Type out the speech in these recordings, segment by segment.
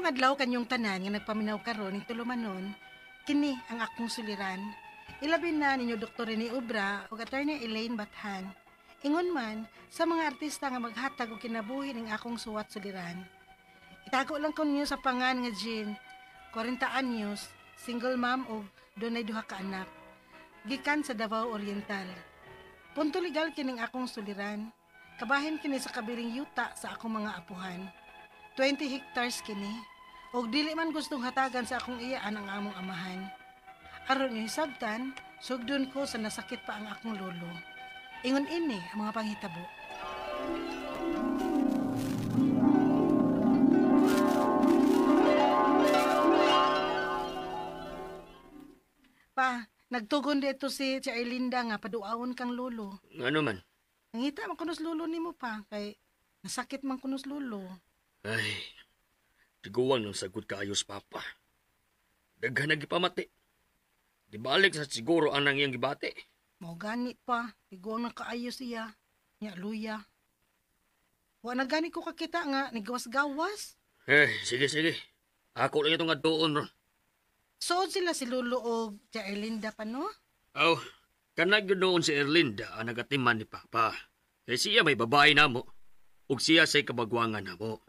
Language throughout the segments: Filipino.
Maayong adlaw kanyong tanan nga nagpaminaw karon ning tulumanon, kini ang akong suliran. Ilabin na ninyo Dr. Rene Obra ug Attorney Elaine Bathan. Ingon man sa mga artista nga maghatag og kinabuhi ning akong suwat suliran. Itago lang ko ninyo sa pangan nga Jean, 40 anyos, single mom ug dunay duha ka anak. Gikan sa Davao Oriental. Punto legal kining akong suliran. Kabahin kini sa kabiring yuta sa akong mga apuhan. 20 hectares kini. Og dili man gustong hatagan sa akong iyaan ang among amahan. Aron yung hisabtan, sugdon ko sa nasakit pa ang akong lolo. Ingon ini ang mga panghitabo. Pa, nagtugon dito si Erlinda nga paduawon kang lolo. Ano man? Nangita man kunos lolo nimo pa, kay nasakit man kunos lolo. Ay, tiguwang ng sagot kaayos, Papa. Daghan na gipamati. Di balik sa siguro ang iyang gibate. Mao gani pa, tiguang na kaayo siya. Nya luya. Wa na gani ko kakita nga nigawas-gawas. Sige. Ako lang itong adtuon ron. Sood sila si Lolo og Erlinda pa no? Aw, kanag yun noon si Erlinda ang nagatiman ni Papa. Kaya siya may babae na mo. Ug siya say kabagwangan na mo.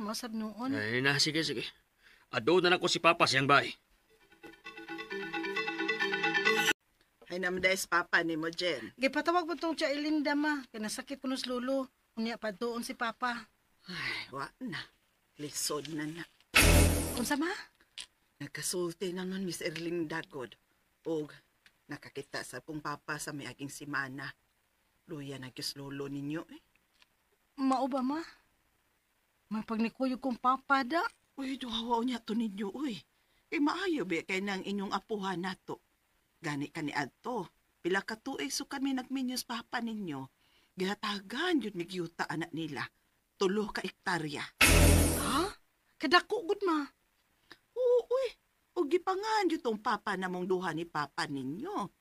Masab noon. Ay na, sige. Adto na ko si Papa siyang bay. Ay namday sa papa ni mo, Jen. Gipatawag mo tong Erlinda ma, kaya nasakit kunos lolo. Unya pa doon si Papa. Ay, wa na. Lisod na. Unsa ma? Nagkasulti na nun, Miss Erling Dagod. Og nakakita sa pong papa sa may aging simana. Luya na kis lolo ninyo eh. Mao ba ma? May pagnikuyog kong Papa da. Uy, duhawaw niya to ninyo, uy. Maayo be kay nang inyong apuhan nato. Gani ka ni adto. Pila ka tuig so kami nagminyos papa ninyo. Gihatagan yun migyuta anak nila. 3 ka hektarya. Ha? Kadako gud ma. Oo, uy. O gipangan yun tong papa namong duha ni papa ninyo.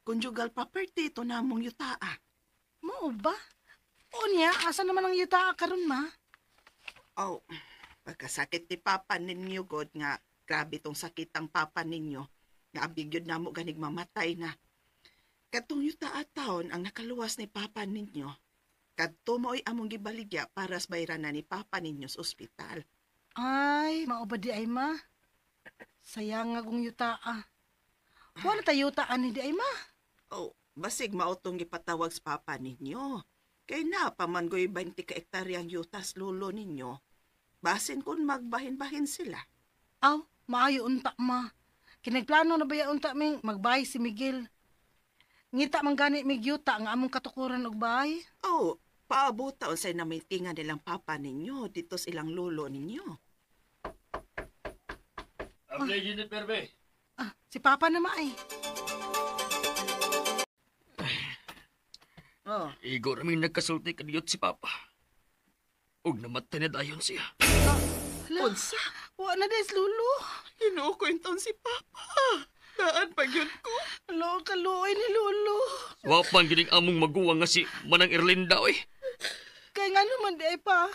Conjugal property to namong yutaa. Mao ba? Unya, asa naman ang yuta karon ma? Oh, pagkasakit ni papa ninyo, God, nga grabe tong sakit ang papa ninyo. Nga abigyod na mo ganig mamatay na. Katong yuta taon ang nakaluwas ni papa ninyo. Kadto mo'y among gibaligya para sa bayrana ni papa ninyo sa ospital. Ay, mao ba di ay ma? Sayang nga kong yuta. Wala tayo yutaan ni di ay ma. Oh, basig mautong gipatawag sa papa ninyo. Kay na pamangoy 20 ka hektaryang yutas lolo ninyo. Basin kung magbahin-bahin sila. Aw, maayo unta ma. Kinagplano na ba ya unta ming magbay si Miguel? Ngita man gani mig yuta ang among katukuran og bahay. Oh, paabot taon say na may tinga nilang papa ninyo dito sa ilang lolo ninyo. Ablay Jennifer be. Si Papa na maay. Oh, Igo raming nagkasulti kadiyot si Papa. Ug namatay na dayon siya. Hala, unsa? wa na des lulo. Kinukwentaw si papa. Daan pa yun ko. Alo, kaluoy ni lulo. Wapan gining among maguwang nga si Manang Erlinda oy. Kaya nga naman di ay pa.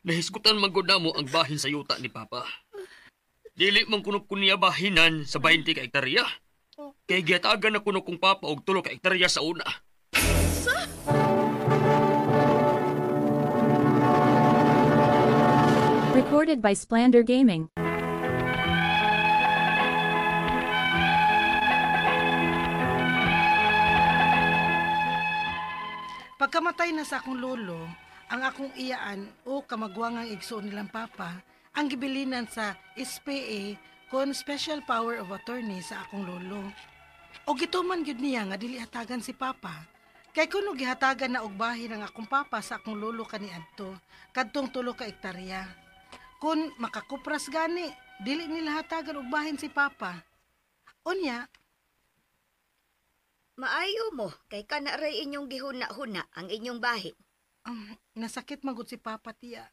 Nahisgutan man gud namo ang bahin sa yuta ni Papa. Dili man kuno niya bahinan sa 20 ka hektarya. Kay giyatagan na kuno kong Papa og 3 ka hektarya sa una. Recorded by Splander Gaming. Pagkamatay na sa akong lolo, ang akong iyaan o kamagwangang igsoon nilang Papa, ang gibilinan sa SPA kon Special Power of Attorney sa akong lolo. O gituman gyud niya nga dili hatagan si Papa. Kay kuno gihatagan na og bahin ang akong Papa sa akong lolo kaniadto, kadtong 3 ka hektarya. Kun makakupras gani, dili nila hatagan og bahin si Papa. Unya, Maayo mo, kay kana ray inyong gihuna-huna ang inyong bahin. nasakit magud si Papa tiya.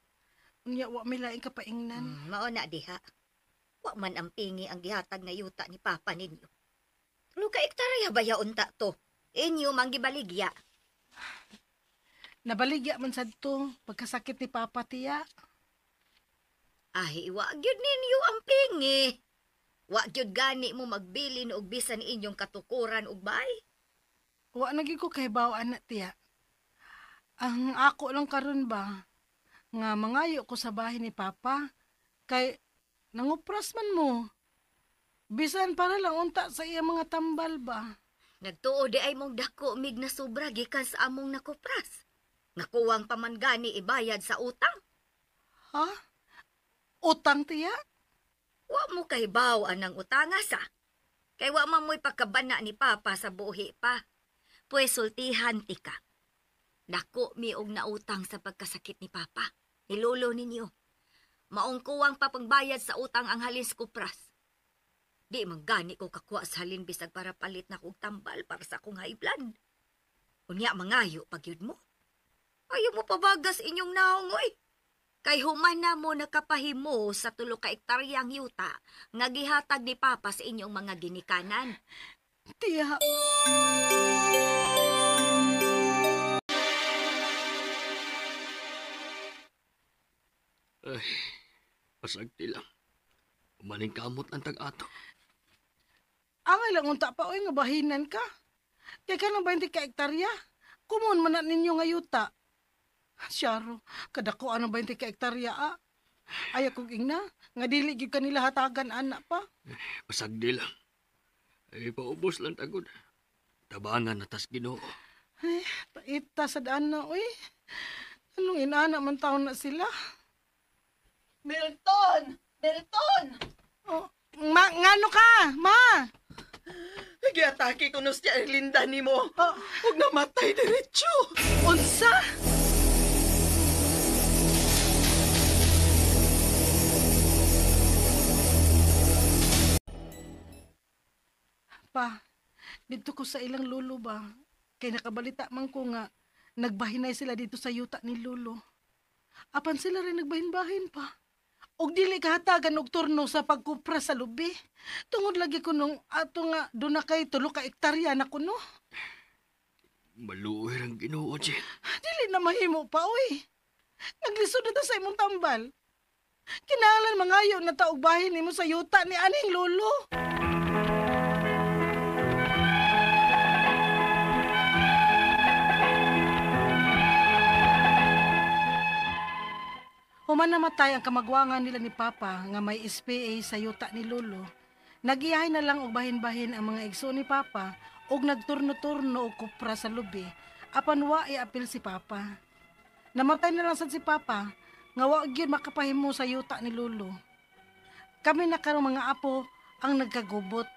Unya wa may laing kapaingnan. Mao na diha. Wa man ang pingi ang gihatag nga yuta ni Papa ninyo. Luka hektarya ba unta to? Inyo mang gibaligya. Nabaligya man sad to pagkasakit ni Papa tiya. Ay, wa gyud ninyo ang pingi. Wa gyud gani mo magbilin og bisan inyong katukuran og bay. Wa nagi ko kay baw anak tiya. Ang ako lang karon ba nga mangayo ko sa bahay ni Papa kay nangupras man mo. Bisan para lang unta sa iya mga tambal ba. Nagtuo di ay mong dako mig na sobra gikan sa among nakupras. Nakuwang pa man gani ibayad sa utang. Ha? Utang tiya? Wa mo kay baw anang utanga sa. Kay wa man mo'y pagkabana ni Papa sa buhi pa. Pues sultihan ti ka. Dako mi og nautang sa pagkasakit ni Papa. Ni lolo ninyo. Maong kuwang pa pangbayad sa utang ang halin sa kupras. Di man gani ko kakuha sa halin bisag para palit na kong tambal para sa akong high blood. Unya mangayo pagyud mo. Ayaw mo pabagas inyong naongoy. Kay human na mo nakapahimo sa 3 ka ektaryang yuta nga gihatag ni Papa sa inyong mga ginikanan. Tiya. Ay, pasagti lang. Umaling kamot ang tag-ato. Angay lang unta pa oy nga bahinan ka. Kay ka ng 20 ka ektarya. Kumun man na ninyo nga yuta. Syaro, kadako ano 20 ka ektarya Ay akong ingna, nga dili gyud kanila hatagan anak pa. Pasagdi lang. Ay, paubos lang tagod. Tabangan na tas Ginoo. Ay, paita sa daan na, uy. Anong inana man taon na sila? Milton! Milton! Oh, ngano ka, ma? Nagiatake ko no siya Erlinda ni mo. Oh, Huwag namatay diretso. unsa? Pa, dito ko sa ilang lolo ba? Kay nakabalita man ko nga, nagbahinay sila dito sa yuta ni lolo. Apan sila rin nagbahin-bahin pa. Og dili kahatagan og turno sa pagkupra sa lubi. Tungod lagi ko nung ato nga doon na kay 3 ka ektarya na kuno. Maluoy ang Ginoo, Jen. Dili na mahimo pa, uy. Naglisod na ta sa imong tambal. Kinahanglan mangayo na ta og bahin nimo sa yuta ni aning lolo. Human namatay ang kamagwangan nila ni Papa nga may SPA sa yuta ni Lolo. Nagiyahay na lang og bahin-bahin ang mga igsoon ni Papa og nagturno-turno og kupra sa lubi apan wa i-apil si Papa. Namatay na lang sad si Papa nga wa gyud makapahimo sa yuta ni Lolo. Kami na karong mga apo ang nagkagubot.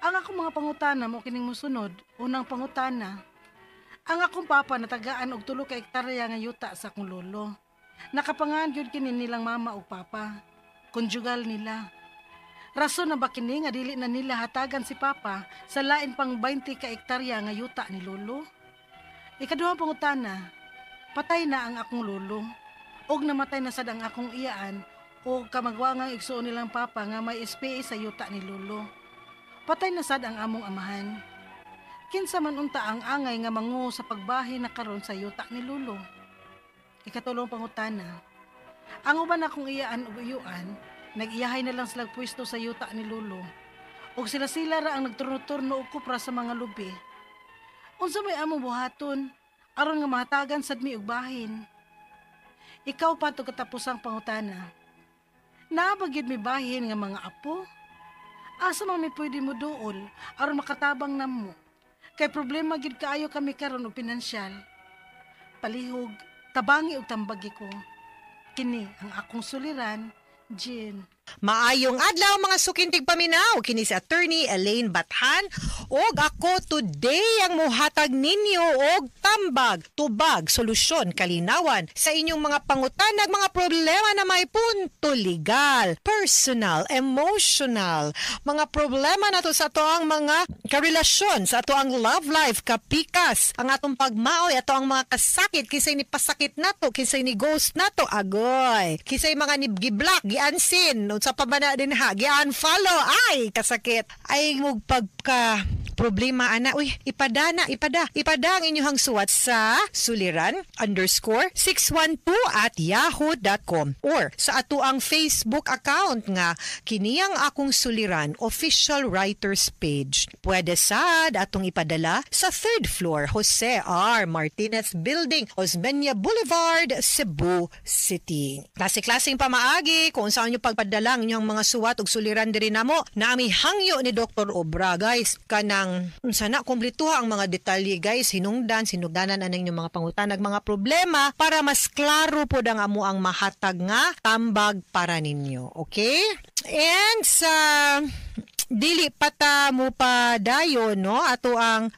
Ang akong mga pangutana mo kining mosunod. Unang pangutana. Ang akong papa natagaan og 3 ka ektarya nga yuta sa akong lolo. Nakapangan gyud kini nilang mama ug papa. Konjugal nila. Rason na ba kini nga dili na nila hatagan si Papa sa lain pang 20 ka ektarya nga yuta ni Lolo? Ikaduhang pangutana, patay na ang akong lolo. Og namatay na sad ang akong iyaan o kamagwangang igsuon nilang Papa nga may SPA sa yuta ni Lolo. Patay na sad ang among amahan. Kinsa man unta ang angay nga mangu sa pagbahin na karon sa yuta ni Lolo. Ikatulong pangutana, ang uban akong iyaan ug uyuan, nag-iyahay na lang sila pwesto sa yuta ni Lolo. Og sila-sila ra ang nagturno-turno og kupra sa mga lubi. Unsa may among buhaton aron nga mahatagan sad mi og bahin. Ikaw pa to katapusang pangutana. Naa ba gyud mi bahin nga mga apo? Asa man mi pwede mo duol aron makatabang namo? Kay problema gyud kaayo kami karon og pinansyal. Palihog, tabangi og tambagi ko. Kini ang akong suliran, Jean. Maayong adlaw mga sukintig paminaw, kini si Attorney Elaine Bathan og ako today ang muhatag ninyo og tambag, tubag, solusyon, kalinawan sa inyong mga pangutanag, mga problema na may punto legal, personal, emotional, mga problema nato sa ato ang mga karelasyon, sa ato ang love life, kapikas, ang atong pagmaoy, ato ang mga kasakit, kisay ni pasakit nato, kisay ni ghost nato, agoy, kisay mga ni giblock, giansin, sa pabana din ha, gi-unfollow, ay, kasakit. Ay, pagka problema ana, uy, ipada ang inyong suwat sa suliran_612@yahoo.com or sa ato ang Facebook account nga Kiniyang Akong Suliran Official Writers Page. Pwede sad atong ipadala sa 3rd floor Jose R. Martinez Building, Osmeña Boulevard, Cebu City. Klase-klaseng pamaagi kung saan nyo pagpadala ang inyong mga suwat ug suliran diri namo na ami hangyo ni Dr. Obra, guys. Kanang sana kumplituha ang mga detalye, guys, sinugdanan anang inyong mga pangutanag, mga problema para mas klaro po ang amo ang mahatag nga tambag para ninyo. Okay? And sa dili pata mo pa dayo, no, ato ang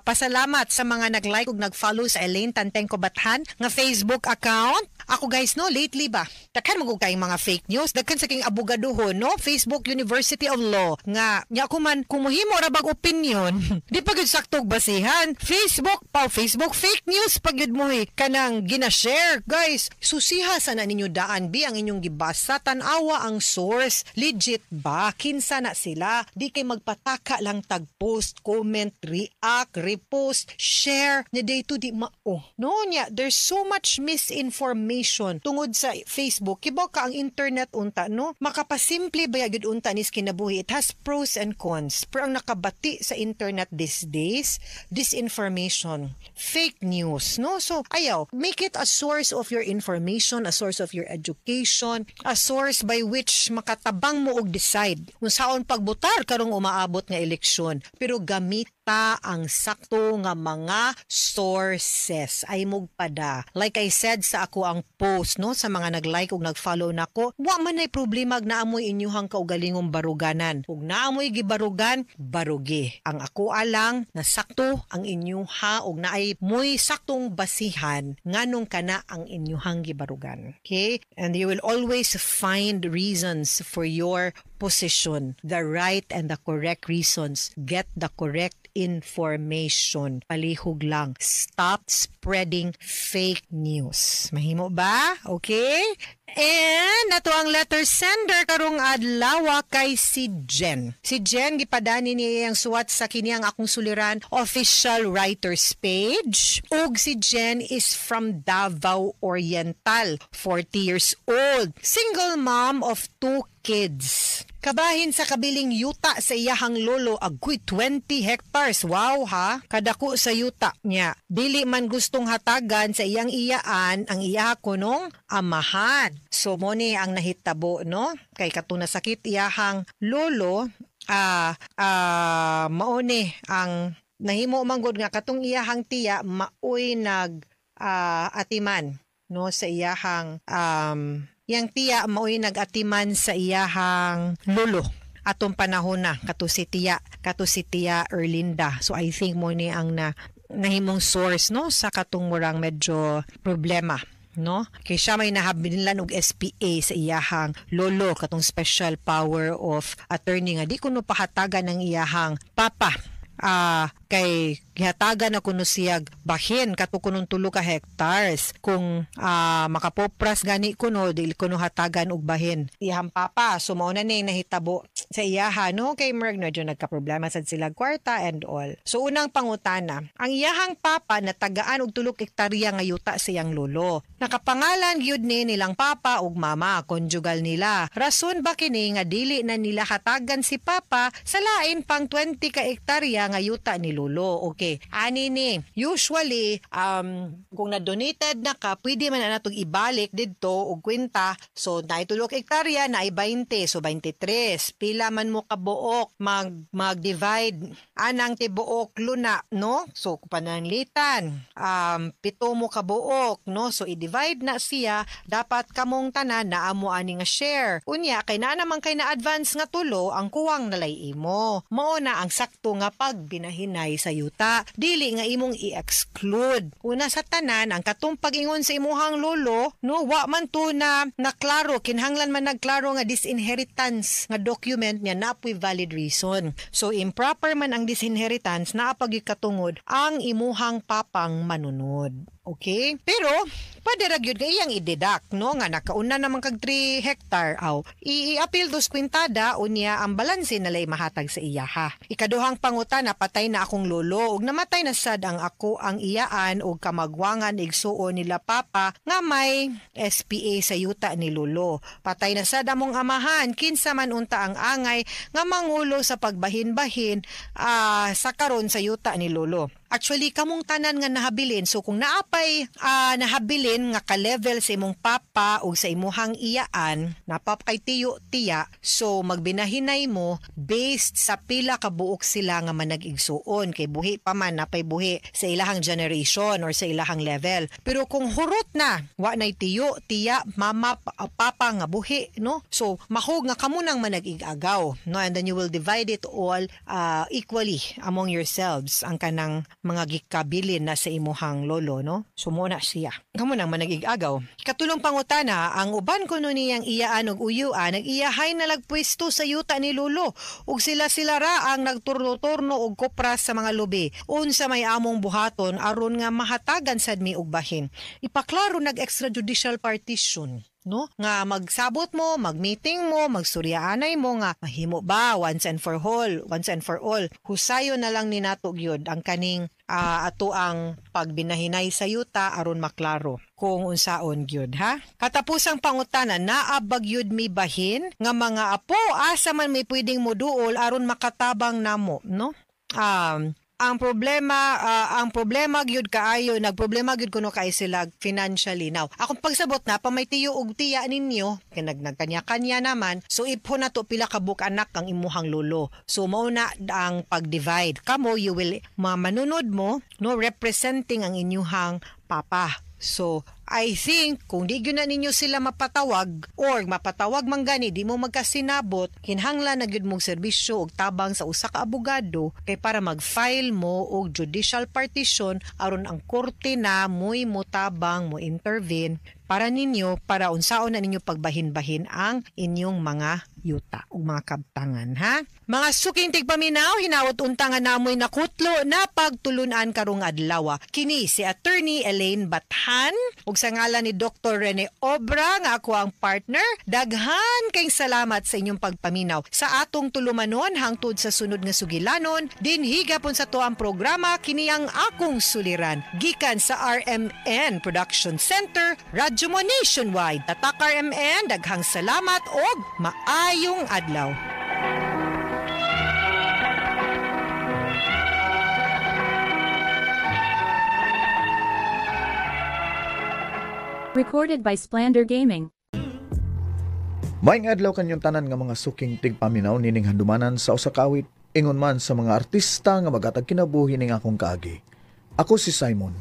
pasalamat sa mga nag-like ug nag-follow sa Elaine Tantengco Bathan nga Facebook account. Ako, guys, no, lately ba, daghan mo kayong mga fake news, daghan sa king abogadohon, no, Facebook University of Law, nga ako man, kung muhimo ra bag opinion, di pa gud saktog basihan. Facebook fake news pag yun mo kanang gina-share. Guys, susiha sana ninyo daan bi ang inyong gibasa, tanawa ang source, legit ba, kinsa na sila, di kay magpataka lang tag post, comment, react, repost, share, ni day to di mao. No nya, there's so much misinformation tungod sa Facebook. Kibaw ka ang internet unta, no? Makapasimple ba yagid unta nis kinabuhi. It has pros and cons. Pero ang nakabati sa internet these days, disinformation, fake news, no? So, ayaw, make it a source of your information, a source of your education, a source by which makatabang mo og decide kung saon pagbutar karong umaabot nga eleksyon. Pero gamita ang sakto nga mga sources. Ay mugpada. Like I said sa ako ang post, no, sa mga nag-like ug nag-follow nako, wa man nay problema naamoy inyuhang kaugalingong baruganan. Ug naamoy gibarugan, barugi. Ang ako alang na sakto ang inyuha ug naay moy saktong basihan nganong kana ang inyuhang gibarugan. Okay? And you will always find reasons for your position, the right and the correct reasons. Get the correct information. Palihog lang. Stop spreading fake news. Mahimo ba? Okay? And nato ang letter sender karong adlaw kay si Jen. Si Jen gipadani niya ang suwat sa Kiniyang Akong Suliran official writers page. Ug si Jen is from Davao Oriental, 40 years old, single mom of 2 kids. Kabahin sa kabiling yuta sa iyahang lolo, agoy 20 hectares. Wow ha, kadako sa yuta niya. Dili man gustong hatagan sa iyang iyaan ang iya kunong amahan. So mo ni ang nahitabo, no? Kay katuna sakit iyahang lolo, mao ni ang nahimo manggod nga katong iyahang tiya maoy nag atiman, no, sa iyahang yang tiya maoy nag-atiman sa iyahang lolo atong panahon na kato si tiya Erlinda. So I think mo ni ang nahimong source, no, sa katong murang medyo problema, no, kay siya may nahabilin og SPA sa iyahang lolo katong special power of attorney nga di kuno pahatagan ng iyahang papa. Kay gihatagan na kuno siyag bahin kato kunong 3 ka hectares. Kung makapopras gani kuno dili kuno hatagan og bahin iyang papa. So mao na ni nahitabo sa iyaha, no, kay murag na dyan nagka-problema sad sila kwarta and all. So unang pangutana, ang iyahang papa natagaan og 3 hektarya nga yuta sa iyang lolo. Nakapangalan gyud ni nilang papa ug mama, conjugal nila. Rason ba kini nga dili na nila hatagan si papa sa lain pang 20 ka hektarya nga yuta ni lolo? Okay, ani ni usually kung na-donated na ka, pwede man na natong ibalik didto og kwenta. So naay 3 hektarya na ay 20, so 23. Pila man mo kabuok mag-divide anang tibuok luna, no? So pananglitan 7 mo kabuok, no? So i-divide na siya, dapat kamong tanan na amo ani nga share. Unya kay na naman kay na advance nga tulo ang kuwang nalay imo. Mao na ang sakto nga pagbinahinay sa yuta. Dili nga imong i-exclude. Una sa tanan ang katong pag-ingon sa imuhang lolo, no, wa man to na naklaro, kinhanglan man nagklaro nga disinheritance nga document niya na apoy valid reason. So improper man ang disinheritance na apagikatungod ang imuhang papang manunod. Okay? Pero, pwede ra gyud nga iyang i-deduct, no? Nga nakauna naman kag 3 hectare, aw. I-appeal dos kwintada, unya ang balanse nalay mahatag sa iya, ha? Ikaduhang pangutana, patay na akong lolo, ug namatay na sad ang ako ang iyaan, ug kamagwangan igsuon nila papa, nga may SPA sa yuta ni lolo. Patay na sad among amahan, kinsa man unta ang angay, nga mangulo sa pagbahin-bahin, sa karon sa yuta ni lolo. Actually, kamong tanan nga nahabilin. So, kung naapay nahabilin nga ka-level sa imong papa o sa imuhang iyaan, napap kay tiyo, tiya, so magbinahinay mo based sa pila ka buok sila nga manag-igsuon. Kay buhi pa man, napay buhi sa ilahang generation or sa ilahang level. Pero kung hurot na, wa na'y tiyo, tiya, mama, papa nga buhi, no? So, mahog nga kamo nang manag-igagaw, no? And then you will divide it all equally among yourselves, ang kanang mga gikabilin na sa imuhang lolo, no? Sumuna siya. Kamo nang managigagaw. Katulong pangutana, ang uban ko nun niyang iyaan og uyuan, nag-iyahay na lagpwesto sa yuta ni lolo. Ug sila ra ang nagturno-turno og kopras sa mga lubi. Unsa may among buhaton aron nga mahatagan sad mi og bahin. Ipaklaro nag-extrajudicial partition, no? Nga magsabot mo, magmeeting mo, magsuryaanay mo nga mahimo ba once and for all. Husayo na lang ni nato gyud ang kaning ato ang pagbinahinay sa yuta aron maklaro kung unsaon gyud, ha? Katapusang pangutana, naabag gyud mi bahin nga mga apo asa man may pwedeng moduol aron makatabang namo, no? Ang problema gyud kaayo, nagproblema gyud kuno kay sila financially. Now, akong pagsabot na pamay tiyo og tiya ninyo, kay nagkanya-kanya naman, so ipon na to pila ka buk anak ang imuhang lolo. So mao na ang pag-divide. Kamo you will manunod mo, no, representing ang inyuhang papa. So, I think, kung di gyud na ninyo sila mapatawag or mapatawag man gani, di mo magkasinabot, kinhanglan na gyud mong serbisyo og tabang sa usa ka abogado kay para mag-file mo og judicial partition aron ang korte na mo'y motabang mo intervene para ninyo, para unsaon na ninyo pagbahin-bahin ang inyong mga yuta o mga kabtangan, ha? Mga suking tigpaminaw, hinawot untangan namoy nakutlo na pagtulunan karong adlaw. Kini si Attorney Elaine Bathan ug sa ngalan ni Dr. Rene Obra nga ako ang partner. Daghan kayong salamat sa inyong pagpaminaw sa atong tulumanon hangtod sa sunod nga sugilanon. Dinhi gapon sa to ang programa kini ang akong suliran gikan sa RMN Production Center, Radyo Mo Nationwide. Tatak RMN, daghang salamat og maayong adlaw. Recorded by Splander Gaming. Maayong adlaw kanyong tanan nga mga suking tigpaminaw nining handumanan sa usa ka awit ingon man sa mga artista nga magatag kinabuhi ning akong kaagi. Ako si Simon.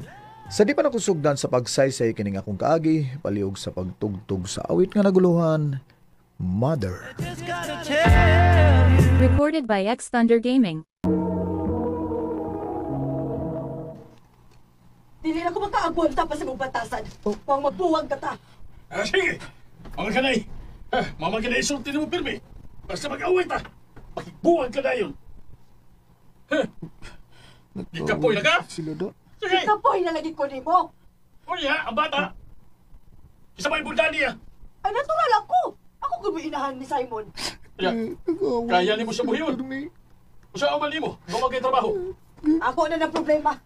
Sa di pa nakusugdan sa pagsaysay kining akong kaagi, paliog sa pagtugtog sa awit nga naguluhan, Mother. Recorded by X Thunder Gaming. Dili na ko makaagwanta pa sa mong batasan. Huwag magbuwag ka ta. Sige, mga kanay. Mama kanay isulti mo pirmi. Basta mag-away ta. Magbuwag ka na yun. Ikapoy na ka? Sila do. Sige. Ikapoy na lagi ko ni mo. O niya, ang bata. Isa pa yung buldan niya. Ay, natural ako. Ako gumiinahan ni Simon. Kaya ni mo siya buhiyon. O siya amal ni mo. Kung magkay-trabaho. Ako na ng problema.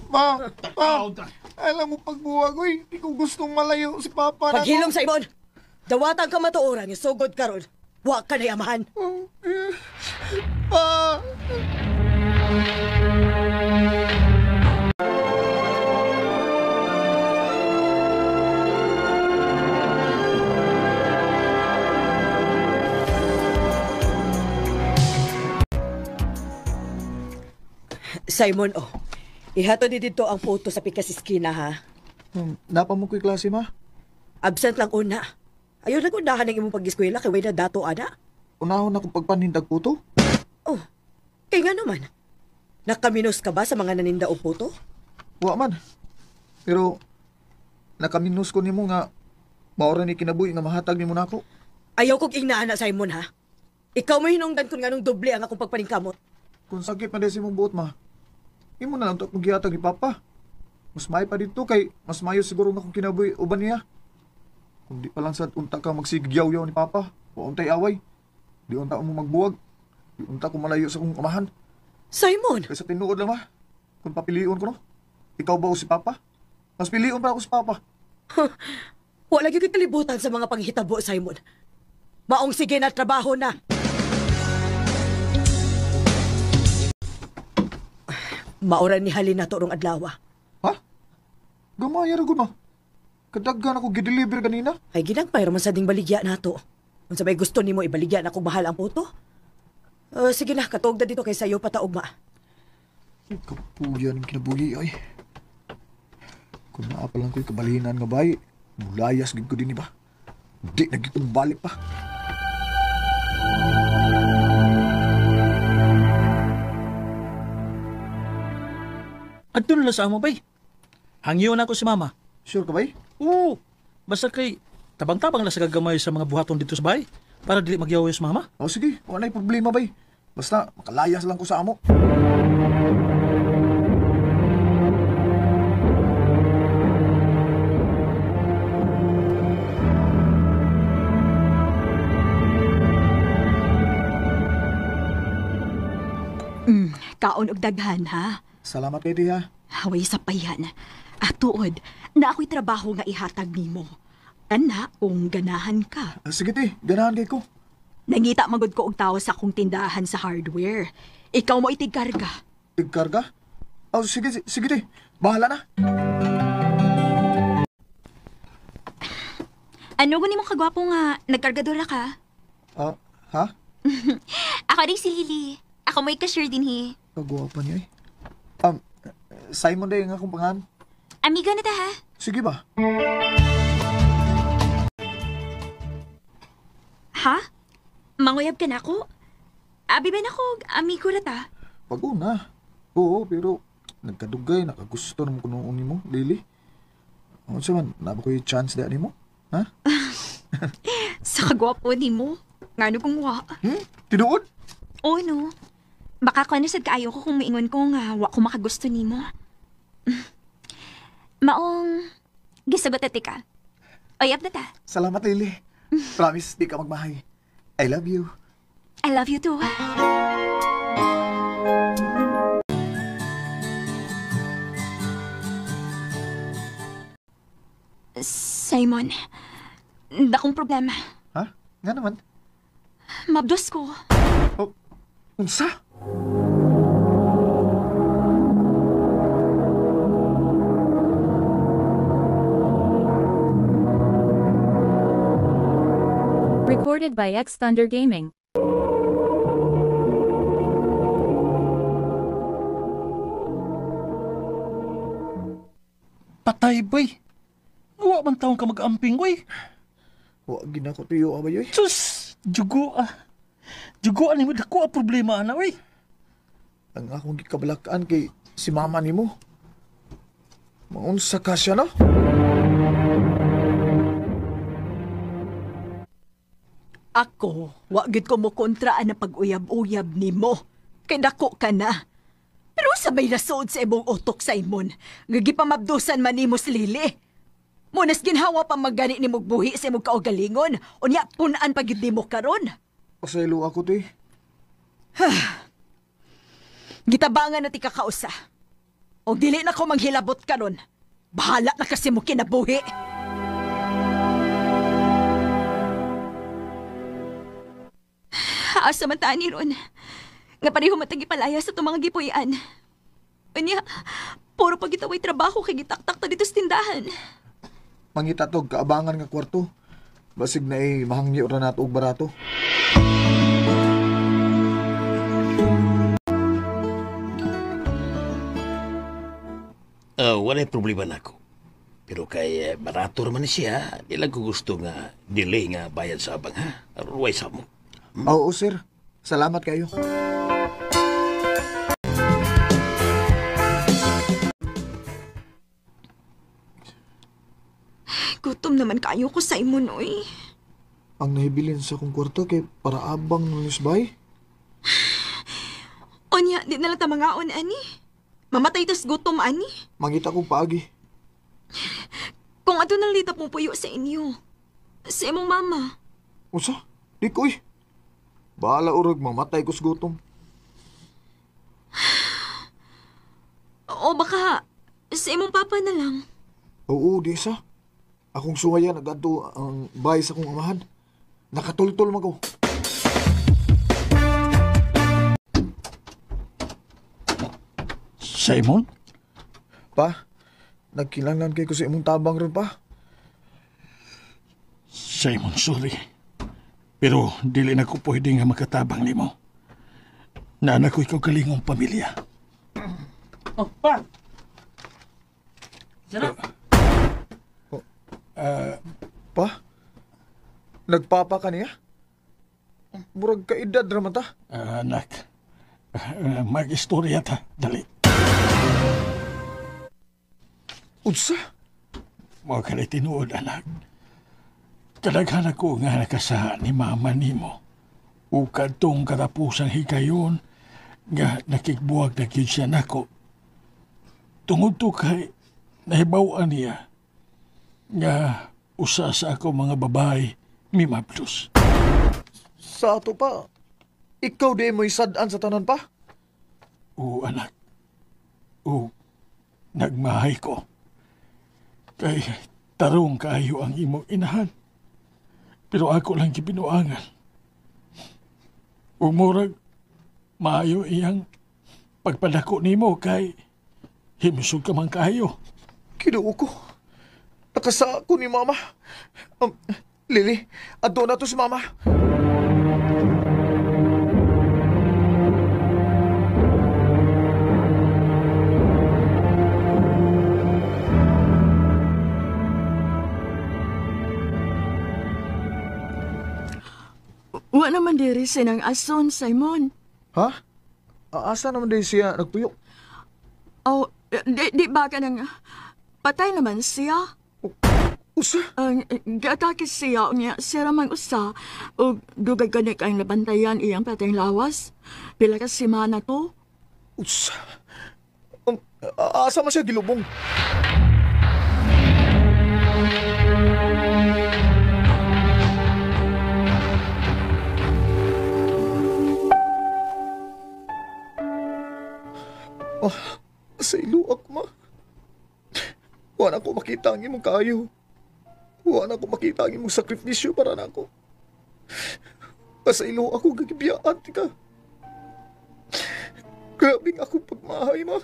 Ma, alam mo pagbuwag, oy. Hindi ko gustong malayo si Papa na Paghilom, Simon. Dawatan ka matuoran yung sugod karon. Huwag ka na yamahan. Pa! Simon, ihato ni dito ang photo sa pikas iskina, ha? Napa mo ko'y klase, ma? Absent lang una. Ayaw na kunahan ng imong pag-eskwela kay way na dato, ana. Unahon akong pagpanindag puto? Oh, kaya nga naman. Nakaminos ka ba sa mga naninda o photo? Wa man. Pero, nakaminos ko nimo nga maura ni kinabuhi nga mahatag nimo nako. Ayaw kong ingnaana, Simon, ha? Ikaw mo hinungdan kung nganong doble ang akong pagpaningkamot. Kung sakit na desi mong buot, ma. imo na lang to akong gihatag ni Papa. Mas may pa dito kay mas mayo siguro na kung kinabuhi uban niya. Kung di pa lang sa unta ka magsigyaw-yaw ni Papa, o untay away. Di unta mo magbuwag. Di unta ko malayo sa kong amahan. Simon! Kaysa tinuod lang ba? Kung papiliun ko no? Ikaw ba o si Papa? Mas piliun pa ako si Papa. Wala gyud kalibutan sa mga panghitabo, Simon. Maong sige na trabaho na. Maoran ni halin na to rong adlaw. Ha? Gamaya ra gud ma. Kadaggan ako gi-deliver kanina. Ay ginagpay raman sa ding baligya nato. Kung sabay gusto nimo ibaligya na kog mahal ang puto. Sige na, katuog na dito kay sayo pataog ma. Kapuyan ang kinabuhi ay. Kung naa pa lang ko'y kabalinan nga bay, mulayas gid ko din ba? Di na gid ko balik pa. Adto na lang sa amo, bay. Hangyo na ako si mama. Sure ka bay? Oo. Basta kay tabang-tabang lang sa gagamay sa mga buhaton dito sa bahay para dili magyaway sa mama. O sige, wala problema bay. Basta makalayas lang ko sa amo. Kaon og daghan, ha? Salamat kay Tiha. Haway sa payan. Tuod, na ako'y trabaho nga ihatag nimo. Ana, kung ganahan ka. Sige ti, ganahan kay ko. Nangita magod ko og tao sa akong tindahan sa hardware. Ikaw mo itigkarga. Tigkarga? Oh, sige, sige ti. Bahala na. Ano gani mo kagwapo nga nagkargadora ka? Ha? Ako rin si Lily. Ako mo'y cashier din hi. Kagwapan niya eh. Simon day nga akong pangan. Amiga na ta ha? Sige ba? Ha? Manguyab ka na ako? Abi ba na ako? Amigo na ta? Pag-una. Oo, pero nagkadugay, nakagusto naman ko noon mo, Lily. Ano siya man, naba ko yung chance da ni mo? Ha? Sa kagwapo ni mo. Ngano kong wa? Tinuod? Oo no. Baka ko nasad kaayo ko kung maingon ko nga wa ko makagusto ni mo. Maong gisagot ati ka. Oyap na ta. Salamat, Lily. Promise, di ka magmahay. I love you. I love you too. Simon, dakong problema. Ha? Nga naman. Mabdos ko. Oh, unsa? Recorded by X Thunder Gaming. Patay, bay. Wa man taong ka mag-amping, way. Wa gina ko tuyo abay oy. Sus, jugo ah. Jugo ani mo dako ang problema ana, way. Ang akong gikabalakan kay si mama nimo. Maunsa ka siya no? Ako, wa gid ko mo kontraan na pag-uyab-uyab nimo. Kay dako ka na. Pero sa may lasood sa ibong utok, Simon, gagipamabdusan man nimo si Lily. Munas ginhawa pa magani ni mugbuhi sa imong kaugalingon, unya punaan pa gyud nimo karon. Pasaylo ako ti. Gitabangan na ti kakausa. O dili na ko manghilabot karon. Bahala na kasi mo kinabuhi. Asa man taan ni ron. Nga pareho matagipalaya sa tumang gipuyan. Unya, puro pagitaway trabaho kay gitaktak ta dito sa tindahan. Mangitatog kaabangan nga kwarto. Basig na mahangyo ra nato og barato. Walay problema na ako. Pero kay barato naman siya, di lang ko gusto nga delay nga bayad sa abang ha. Ruway sa mo. Oo, sir. Salamat kayo. Gutom naman kayo ko, Simon, oy. Ang nahibilin sa kong kwarto kay para abang ng nisbay. Onya, di na lang ta mangaon, ani. Mamatay tas gutom, ani. Mangita kong paagi. Kung ato nalita pong puyo sa inyo. Sa imong mama. Usa? Di ko eh. Bahala urag mamatay ko sa gutom. O baka sa imong papa na lang. Oo, di sa. Akong suwayan agad ang bahay sa akong amahan. Nakatultol man ko. Simon? Pa, nagkilangan kay ko sa imong tabang ron pa. Simon, sorry. Pero dili na ko pwede nga makatabang nimo. Naanak ko ikaw kalingong pamilya. Oh, pa! Sana? Pa, nagpapa ka niya? Murag kaedad raman ta. Anak, mag-istorya ta, dali. Unsa? Mga ka na tinuod, anak. Kadaghan ako nga nakasahan ni mama nimo. Ukad tong katapusang higayon nga nakigbuwag na gyud siya nako. Tungod to kay nahibawan niya nga usa sa ako mga babae mimablos. Sa ato pa, ikaw di mo'y sadaan sa tanan pa? Oo, anak. Oo, nagmahay ko. Kay tarong kaayo ang imong inahan. Pero ako lang gibinuangan. Umurag, maayo iyang pagpadako nimo kay himsog ka man kaayo. Kinuo ko. Nakasa ko ni mama. Lily, adto na to si mama. Wa naman diri sinang ason, Simon. Ha? Asa naman din siya nagpuyok? Oh, di ba ka nang patay naman siya? Usa? Gatake siya niya siya ramang usa o dugay ganik ang nabantayan iyang patay lawas. Pila ka simana to? Usa? Asa man siya gilubong? Oh, sa iluak, ma. Wala ko makita ang imong kayo. Wala ko makita ang imong sakripisyo para na ako. Sa iluak ako gagibiyaan, tika. Grabing ako pagmahay, ma.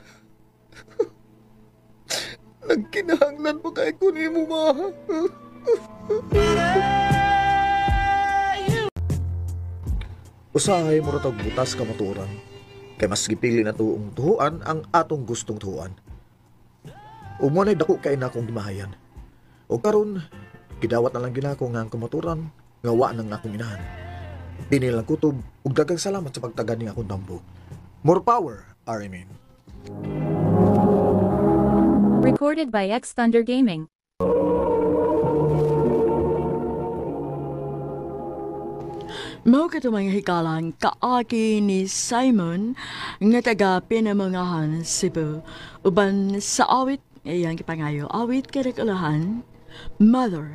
Nagkinahanglan mo kay ko ni mo, ma. Usahay mo ratag butas ka maturan. Kay mas gipili na tuong tuhuan ang atong gustong tuhuan. Umunay dako kay na akong gimahayan. O karon, gidawat na lang ginako nga ang kamaturan, ngawa ng akong inahan. Dini lang kutob, ug daghang salamat sa pagtagad ning akong dambo. More power, Arimin. Recorded by X Thunder Gaming. Mao ka mga hikalang kaagi ni Simon nga taga Pinamungahan, Cebu. Uban sa awit, iyang kipangayo, awit karikulahan, Mother.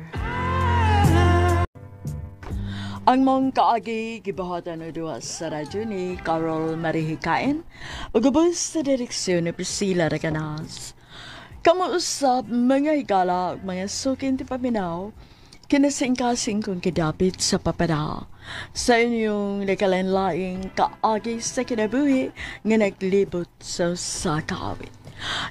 Ang mong kaagi gibahatan na duwa sa radyo ni Carol Marihikain o gabos sa direksyon ni Priscilla Reganas. Kamuusap mga higala mga sukin ti paminaw kinasingkasing kong kidapit sa papada sa inyong nakalanlaing kaagi sa kinabuhi nga naglibot sa sakawit.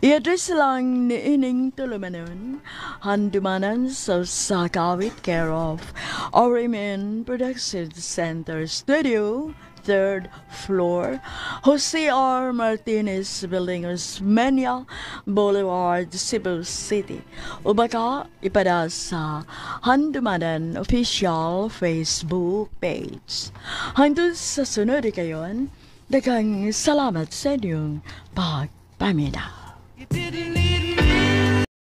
I-address lang ni Ining Tulumanon, handumanan sa sakawit care of Orimin Production Center Studio, 3rd floor, Jose R. Martinez Building, Osmeña Boulevard, Cebu City. O baka ipada sa Handumanan Official Facebook page. Hangtod sa sunod kayon, daghang salamat sa inyong pagpamina.